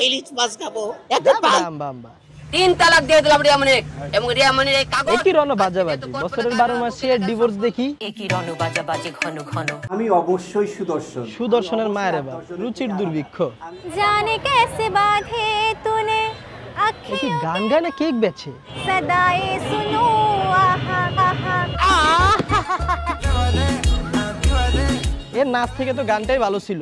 ইলিশ মাছ খাবো। তিন তালাক দিয়ে দিলাম রিয়ামনির এবং রিয়ামনির এই কাগজ একই রণ বাজাবাজি বছরের 12 মাসে ডিভোর্স দেখি একই রণ বাজাবাজি ঘন ঘন আমি অবশ্যই সুদর্শন সুদর্শনের মায়ের বাপ রুচির দুর্ভিক্ষ জানে कैसे बांधे तूने কি গান গায় না কেক বেচে सदाए सुनो आहा आहा এর নাচ থেকে তো গানটাই ভালো ছিল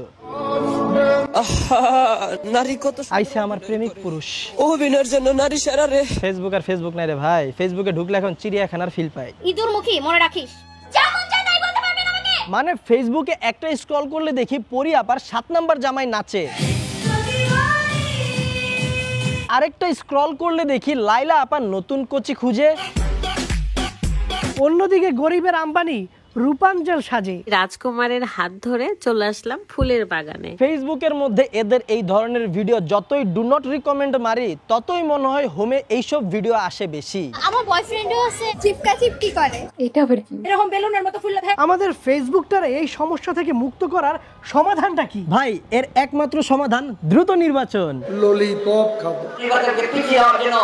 নারী কত আইছে আমার প্রেমিক পুরুষ অভিনয়ের জন্য নারী সেরা রে ফেসবুক আর ফেসবুক নাই রে ভাই ফেসবুকে ঢুকলে এখন চিড়িয়াখানার ফিল পাই ইঁদুর মুখী মনে রাখিস যেমন চাই তাই বলতে পারবেন আমাকে মানে ফেসবুকে একটা স্ক্রল করলে দেখি পরি আপার 7 নাম্বার জামাই নাচে আরেকটা স্ক্রল করলে দেখি লাইলা আপার নতুন কোচি খুঁজে অন্যদিকে গরিবের আম্বানি রূপাঞ্জল সাজে রাজকুমারের হাত ধরে চলে আসলাম ফুলের বাগানে ফেসবুকের মধ্যে এদের এই ধরনের ভিডিও যতই ডু নট রিকমেন্ড মারি ততই মনে হয় হোমে এইসব ভিডিও আসে বেশি আমার বয়ফ্রেন্ডও আছে চিপকা চিপকি করে এটা আবার কি এরকম বেলুনের মতো ফুললে থাকে আমাদের ফেসবুকটার এই সমস্যা থেকে মুক্ত করার সমাধানটা কি ভাই এর একমাত্র সমাধান দ্রুত নির্বাচন ললিপপ খাবো নির্বাচনকে পিছিয়ে যাওয়ার জন্য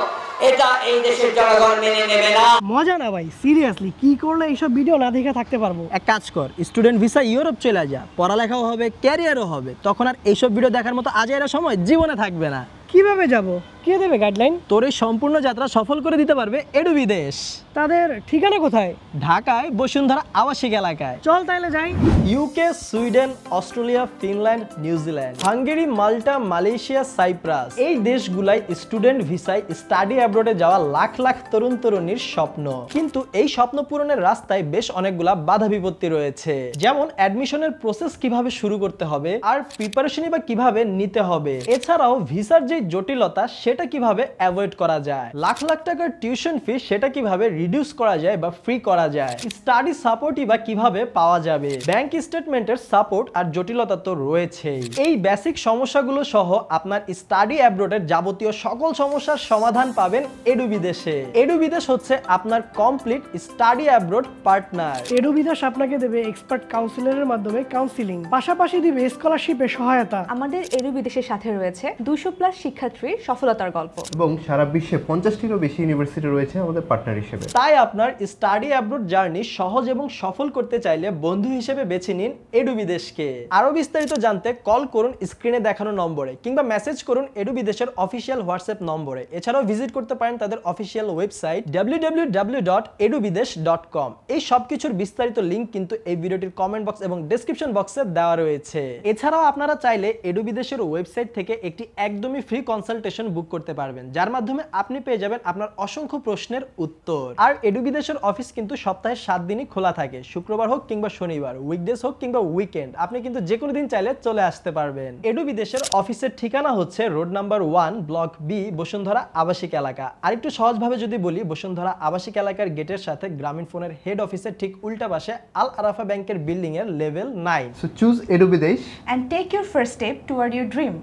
এটা এই দেশের জনগণ মেনে নেবে না মজা না ভাই সিরিয়াসলি কি করলে এইসব ভিডিও না দেখে থাকতে পারবো এক কাজ কর স্টুডেন্ট ভিসা ইউরোপ চলে যা পড়ালেখাও হবে ক্যারিয়ারও হবে তখন আর এইসব ভিডিও দেখার মতো আজাইরা সময় জীবনে থাকবে না কিভাবে যাব কে দেবে গাইডলাইন তোর এই সম্পূর্ণ যাত্রা সফল করে দিতে পারবে এডু বিদেশ তাদের ঠিকানা কোথায় ঢাকায় বসুন্ধরা আবাসিক এলাকায় চল তাইলে যাই UK Sweden Australia Finland New Zealand Hungary Malta Malaysia Cyprus এই দেশগুলাই স্টুডেন্ট ভিসায় স্টাডি অ্যাব্রোডে যাওয়া লাখ লাখ তরুণ তরুণীর স্বপ্ন কিন্তু এই স্বপ্ন পূরণের রাস্তায় বেশ অনেকগুলা বাধা বিপত্তি রয়েছে যেমন অ্যাডমিশনের প্রসেস কিভাবে শুরু করতে হবে আর প্রিপারেশনই বা কিভাবে নিতে হবে এছাড়াও ভিসার যে জটিলতা সেটা কিভাবে অ্যাভয়েড করা যায় লাখ লাখ টাকার টিউশন ফি সেটা কিভাবে রিডিউস করা যায় বা ফ্রি করা যায় স্টাডি সাপোর্টই বা কিভাবে পাওয়া যাবে ব্যাংক স্টেটমেন্টের সাপোর্ট আর জটিলতা তো রয়েছেই এই বেসিক সমস্যাগুলো সহ আপনার স্টাডি অ্যাব্রোডের যাবতীয় সকল সমস্যার সমাধান পাবেন এডু বিদেশে এডু বিদেশ হচ্ছে আপনার complete study abroad partner edu বিদেশ আপনাকে দেবে এক্সপার্ট কাউন্সিলরের মাধ্যমে কাউন্সিলিং পাশাপাশি দিবে স্কলারশিপের সহায়তা আমাদের এডু বিদেশের সাথে রয়েছে 200+ শিক্ষার্থীর সফলতার গল্প এবং সারা বিশ্বে 50টিরও বেশি ইউনিভার্সিটি রয়েছে আমাদের পার্টনার হিসেবে তাই আপনার স্টাডি অ্যাব্রোড জার্নি সহজ এবং সফল করতে চাইলে বন্ধু হিসেবে বেছে নিন এডু বিদেশকে আরো বিস্তারিত জানতে কল করুন স্ক্রিনে দেখানো নম্বরে কিংবা মেসেজ করুন এডু বিদেশের অফিসিয়াল হোয়াটসঅ্যাপ নম্বরে এছাড়াও ভিজিট করতে পারেন তাদের অফিসিয়াল ওয়েবসাইট www.edubidesh.com এই সবকিছুর বিস্তারিত লিংক কিন্তু এই ভিডিওটির কমেন্ট বক্স এবং ডেসক্রিপশন বক্সে দেওয়া রয়েছে এছাড়াও আপনারা চাইলে এডু বিদেশের ওয়েবসাইট থেকে একটি একদমই ফ্রি কনসালটেশন বুক করতে পারবেন যার মাধ্যমে আপনি পেয়ে যাবেন আপনার অসংখ্য প্রশ্নের উত্তর আর এডু বিদেশের অফিস কিন্তু সপ্তাহে 7 দিনই খোলা থাকে শুক্রবার হোক কিংবা শনিবার উইকডেজ হোক কিংবা উইকেন্ড আপনি কিন্তু যে কোনো দিন চাইলে চলে আসতে পারবেন এডু বিদেশের অফিসের ঠিকানা হচ্ছে road number 1 block B Bashundhara আবাসিক এলাকা আর একটু সহজভাবে যদি বলি বসুন্ধরা আবাসিক এলাকার গেটের সাথে গ্রামীণ ফোনের হেড অফিসের ঠিক উল্টা পাশে আল আরাফা ব্যাংকের বিল্ডিং এর লেভেল 9 সো চুজ এডু বিদেশ and take your first step toward your dream